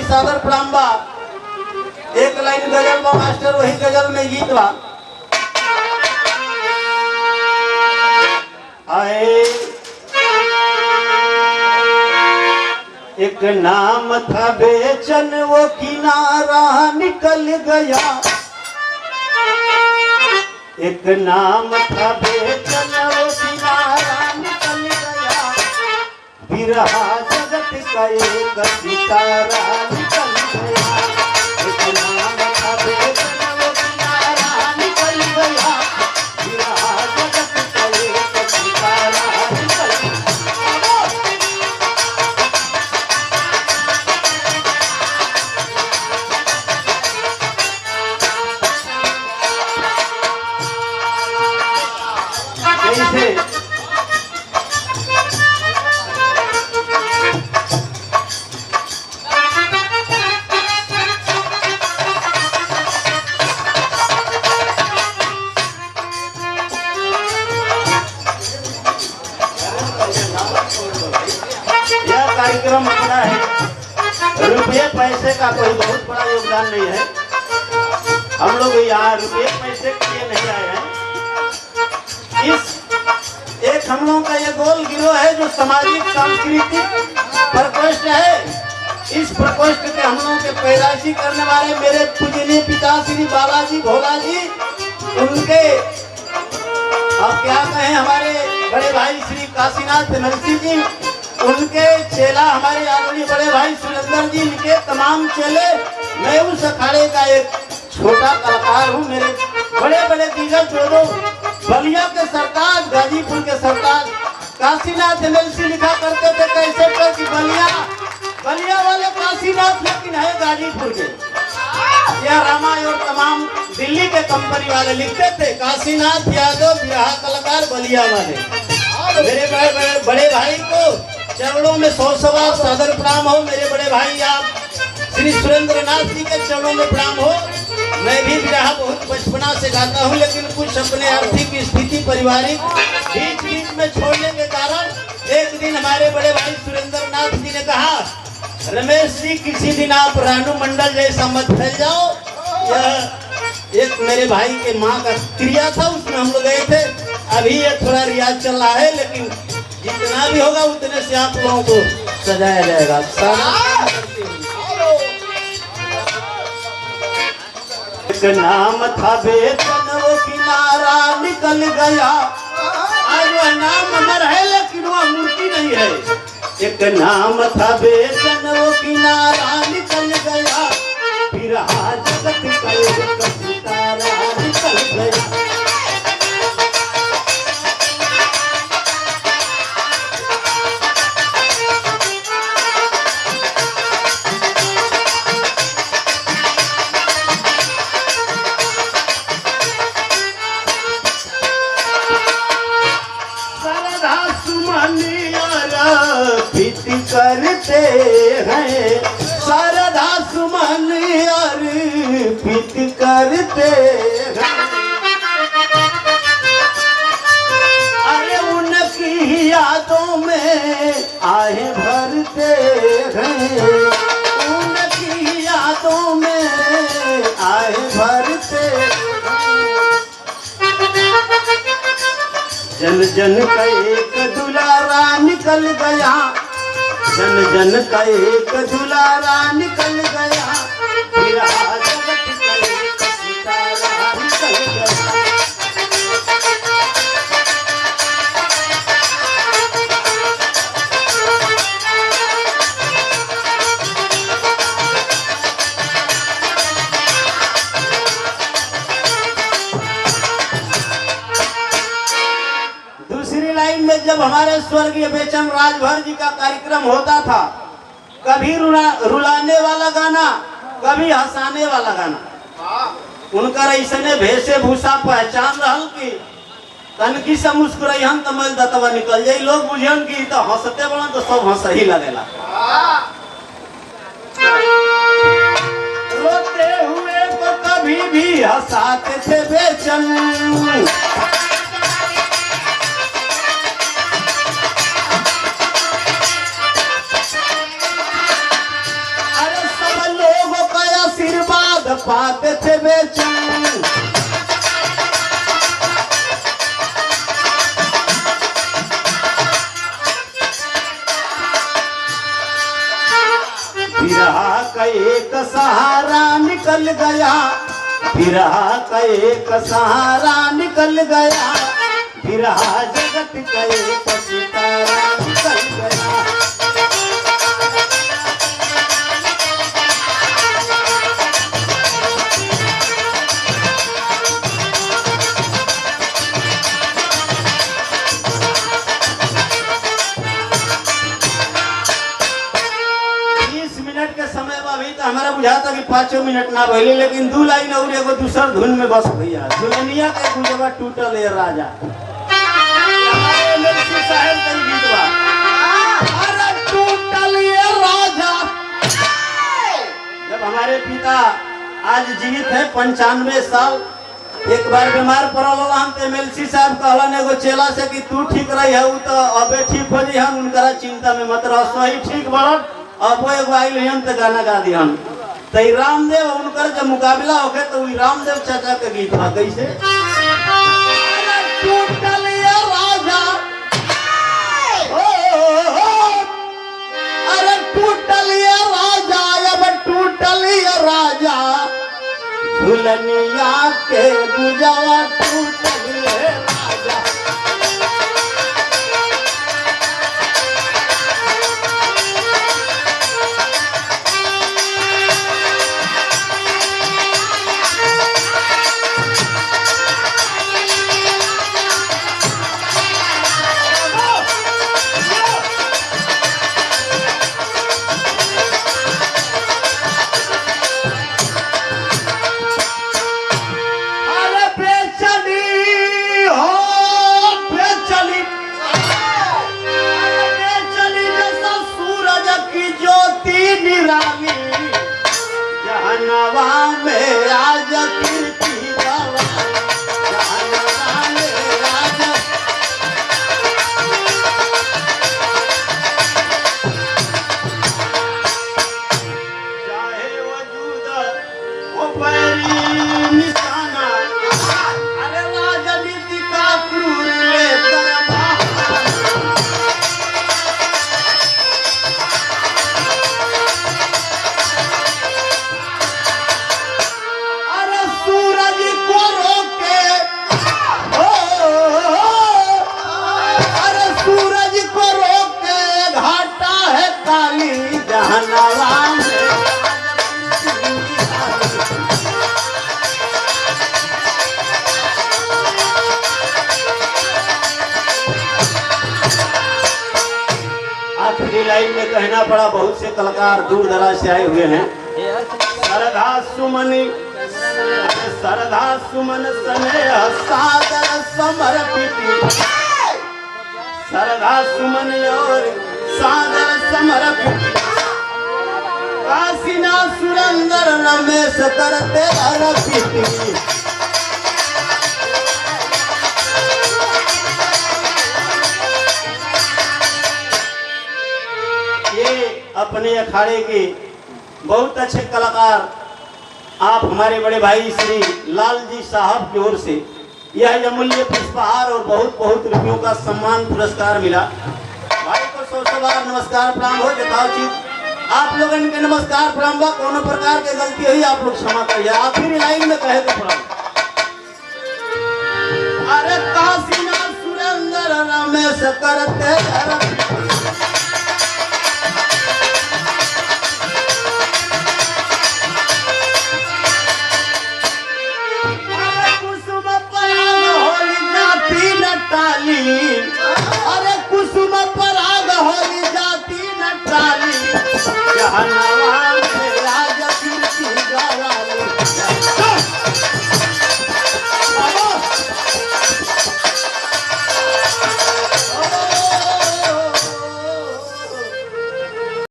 सादर प्रणाम बा। एक लाइन गजल बा मास्टर, वही गजल में गीत बा। आए एक नाम था बेचन, वो किनारा निकल गया। एक नाम था बेचन, वो किनारा निकल गया। बिरहा जगत का एक सितारा निकल गया। एक नाम था बेचन, वो किनारा निकल गया। बिरहा जगत का एक सितारा निकल गया। यह कार्यक्रम अपना है, रुपये पैसे का कोई बहुत बड़ा योगदान नहीं है। हम लोग यहाँ रुपये पैसे के लिए नहीं आए हैं। इस एक हम लोगों का ये गोल गिरोह है जो सामाजिक सांस्कृतिक प्रकोष्ठ है। इस प्रकोष्ठ के हम लोगों के पैदाइशी करने वाले मेरे पूजनीय पिता श्री बालाजी भोला जी, उनके अब क्या कहें हमारे बड़े भाई श्री काशीनाथ नरसी जी, उनके चेला हमारे आदरणीय बड़े भाई सुरेंद्र जी, इनके तमाम चेले। मैं उस अखाड़े का एक छोटा कलाकार हूँ। मेरे बड़े बड़े दिग्गज जो बलिया के सरताज, गाजीपुर के सरताज काशीनाथ एमएलसी लिखा करते थे कैसे पर कि बलिया वाले काशीनाथ, लेकिन है गाजीपुर के। यह रामायण और तमाम दिल्ली के कंपनी वाले लिखते थे काशीनाथ यादव बिरहा कलाकार बलिया वाले। मेरे बड़े भाई को चरणों में 100 सवा सादर प्रणाम हो। मेरे बड़े भाई आप श्री सुरेंद्र नाथ जी के चरणों में प्रणाम हो। मैं भी बिरहा बहुत बचपना से गाता हूँ, लेकिन कुछ अपने आर्थिक स्थिति पारिवारिक बीच बीच में छोड़ने के कारण एक दिन हमारे बड़े भाई सुरेंद्र नाथ जी ने कहा, रमेश जी किसी दिन आप रानू मंडल जैसा मत फैल जाओ। यह एक मेरे भाई के माँ का क्रिया था, उसमें हम लोग गए थे। अभी ये थोड़ा रियाज चल रहा है, लेकिन जितना भी होगा उतने से आप लोगों को सजाया जाएगा। एक नाम था बेचन, वो किनारा निकल गया। आज वह नाम अमर है, लेकिन वह मूर्ति नहीं है। एक नाम था बेचन, वो किनारा निकल गया। बिरहा जगत का एक सितारा निकल गया। करते हैं शारदा सुमन अर्पित करते हैं। अरे उनकी यादों में आहे भरते हैं। उनकी यादों में आहे भरते हैं। जन जन का एक दुलारा निकल गया। जन जन का एक दुलारा निकल गया। बिरहा जगत का एक सितारा निकल गया। दूसरी लाइन में जब हमारे स्वर्गीय बेचन राजभर जी का कार्यक्रम होता था, कभी रुलाने वाला गाना, कभी हंसाने वाला गाना। उनका ऐसने भेषे भूषा पहचान रहल की तनकी से मुस्कुराइहन तो मैल दतवा निकल जाई। लोग बुझन की तो हंसते बना तो सब हंस ही लगेला। रोते हुए तो कभी भी हंसाते थे बेचन। पाते थे बेचैन। बिरहा का एक सहारा निकल गया, बिरहा का एक सहारा निकल गया, बिरहा जगत का एक सितारा निकल गया। 20 मिनट के समय में अभी तो हमारा बुझाता कि 5 मिनट ना भइले, लेकिन 2 लाइन और एगो दूसर धुन में बस भैया। दुनिया के गुजवा टूटल है राजा, साहेब कई गीतवा। अरे टूटल ये राजा। जब हमारे पिता आज जीवित है 95 साल, एक बार बीमार पड़ल हम तो एमएलसी साहब कहलन एगो चेला से कि तू ठीक रही है तो अबे ठीक हो जी, हम उनकरा चिंता में मत रह, सही ठीक बढ़ल। अब वो एगो आइल हम तो गाना गा दी हम तो रामदेव उनकर जब मुकाबला होके तो रामदेव चाचा के गीत था कैसे। टूटल ये राजा, अरे टूटल ये राजा, अब टूटल ये राजा, झुलनिया के गुजवा टूटल ये राजा। जहनवा में आज कीर्ति गवा, जहनवा में आज। चाहे वजूद वो पैरी निशाना, अरे राजनीति का क्रूर लेकर आखिरी लाइन में कहना पड़ा, बहुत से कलाकार दूर दराज से आए हुए हैं। सरधा सुमन, सरधा सुमन स्नेह सागर समर्पित, सरधा सुमन और सागर समर्पित, काशीना सुरेंद्र रमेश करते अर्पित। अपने अखाड़े के बहुत अच्छे कलाकार आप हमारे बड़े भाई श्री लाल जी साहब की ओर से यह अमूल्य पुष्पहार और बहुत बहुत रुपयों का सम्मान पुरस्कार मिला। भाई को 100 बार नमस्कार प्रणाम हो यथाउचित। आप लोग इनके नमस्कार प्रणाम बा कोनो प्रकार के गलती हुई आप लोग क्षमा करिए। आखिरी लाइन में कहे तो पड़ा, अरे काशीना सुरेंद्र रमेश करते कुसुम पराग होली जाती नटाली।